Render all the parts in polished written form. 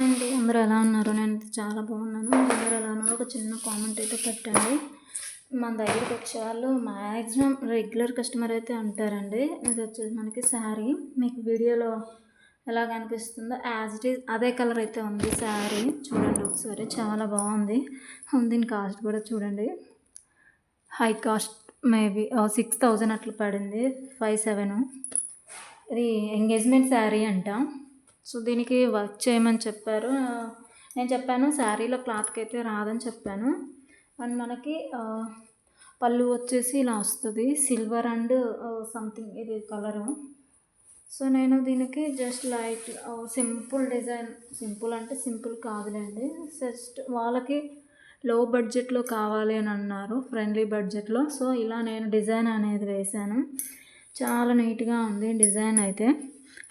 అండి అందరూ ఎలా ఉన్నారు? నేనైతే చాలా బాగున్నాను. అందరూ ఎలా ఉన్నారు? ఒక చిన్న కామెంట్ అయితే పెట్టండి. మన దగ్గరికి వచ్చేవాళ్ళు మ్యాక్సిమం రెగ్యులర్ కస్టమర్ అయితే ఉంటారండి. ఇది వచ్చేసి మనకి శారీ మీకు వీడియోలో ఎలా కనిపిస్తుందో యాజ్ ఇట్ ఈజ్ అదే కలర్ అయితే ఉంది శారీ. చూడండి ఒకసారి, చాలా బాగుంది. దీని కాస్ట్ కూడా చూడండి, హై కాస్ట్ మేబీ 6,000 అట్లా పడింది, 5,700. ఇది ఎంగేజ్మెంట్ శారీ అంట. సో దీనికి వర్క్ చేయమని చెప్పారు. నేను చెప్పాను శారీలో క్లాత్కి అయితే రాదని చెప్పాను. అండ్ మనకి పళ్ళు వచ్చేసి ఇలా వస్తుంది, సిల్వర్ అండ్ సంథింగ్ ఇది కలరు. సో నేను దీనికి just light simple design, simple అంటే సింపుల్ కాదులేండి, జస్ట్ వాళ్ళకి లో బడ్జెట్లో కావాలి అని అన్నారు, ఫ్రెండ్లీ బడ్జెట్లో. సో ఇలా నేను డిజైన్ అనేది వేశాను. చాలా నీట్గా ఉంది డిజైన్ అయితే.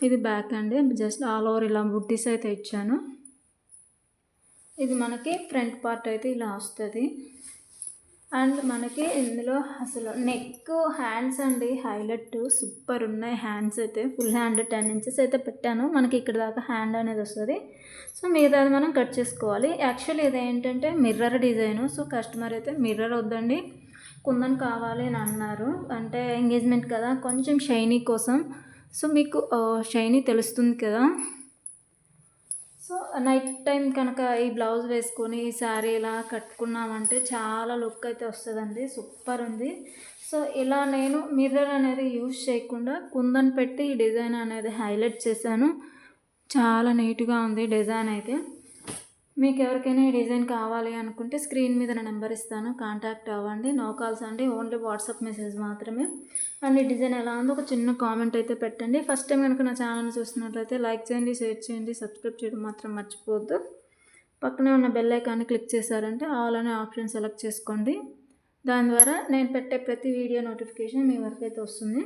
ఇది బ్యాక్ అండి, జస్ట్ ఆల్ ఓవర్ ఇలా బుట్టీస్ అయితే ఇచ్చాను. ఇది మనకి ఫ్రంట్ పార్ట్ అయితే ఇలా వస్తుంది. అండ్ మనకి ఇందులో అసలు నెక్, హ్యాండ్స్ అండి హైలైట్, సూపర్ ఉన్నాయి హ్యాండ్స్ అయితే. ఫుల్ హ్యాండ్ 10 ఇంచెస్ అయితే పెట్టాను. మనకి ఇక్కడ దాకా హ్యాండ్ అనేది వస్తుంది. సో మిగతాది మనం కట్ చేసుకోవాలి. యాక్చువల్లీ ఇది ఏంటంటే మిర్రర్ డిజైను. సో కస్టమర్ అయితే మిర్రర్ వద్దండి, కుందన్ కావాలి అని అన్నారు. అంటే ఎంగేజ్మెంట్ కదా, కొంచెం షైనీ కోసం. సో మీకు షైనీ తెలుస్తుంది కదా. సో నైట్ టైం కనుక ఈ బ్లౌజ్ వేసుకొని ఈ శారీ ఇలా కట్టుకున్నామంటే చాలా లుక్ అయితే వస్తుందండి, సూపర్ ఉంది. సో ఇలా నేను మిర్రర్ అనేది యూజ్ చేయకుండా కుందన్ పెట్టి ఈ డిజైన్ అనేది హైలైట్ చేశాను. చాలా నీట్గా ఉంది డిజైన్ అయితే. మీకు ఎవరికైనా ఈ డిజైన్ కావాలి అనుకుంటే స్క్రీన్ మీద నా నెంబర్ ఇస్తాను, కాంటాక్ట్ అవ్వండి. నో కాల్స్ అండి, ఓన్లీ వాట్సాప్ మెసేజ్ మాత్రమే. అండ్ ఈ డిజైన్ ఎలా ఉందో ఒక చిన్న కామెంట్ అయితే పెట్టండి. ఫస్ట్ టైం కనుక నా ఛానల్ చూస్తున్నట్లయితే లైక్ చేయండి, షేర్ చేయండి, సబ్స్క్రైబ్ చేయడం మాత్రం మర్చిపోవద్దు. పక్కనే ఉన్న బెల్ ఐకాన్ని క్లిక్ చేశారంటే ఆల్ అనే ఆప్షన్ సెలెక్ట్ చేసుకోండి. దాని ద్వారా నేను పెట్టే ప్రతి వీడియో నోటిఫికేషన్ మీ వరకు అయితే వస్తుంది.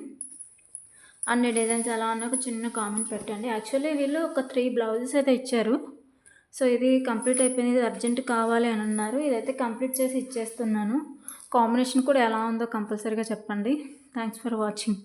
అన్ని డిజైన్స్ ఎలా ఉన్నా ఒక చిన్న కామెంట్ పెట్టండి. యాక్చువల్లీ వీళ్ళు ఒక 3 బ్లౌజెస్ అయితే ఇచ్చారు. సో ఇది కంప్లీట్ అయిపోయింది, ఇది అర్జెంట్ కావాలి అని అన్నారు. ఇదైతే కంప్లీట్ చేసి ఇచ్చేస్తున్నాను. కాంబినేషన్ కూడా ఎలా ఉందో కంపల్సరీగా చెప్పండి. Thanks for watching.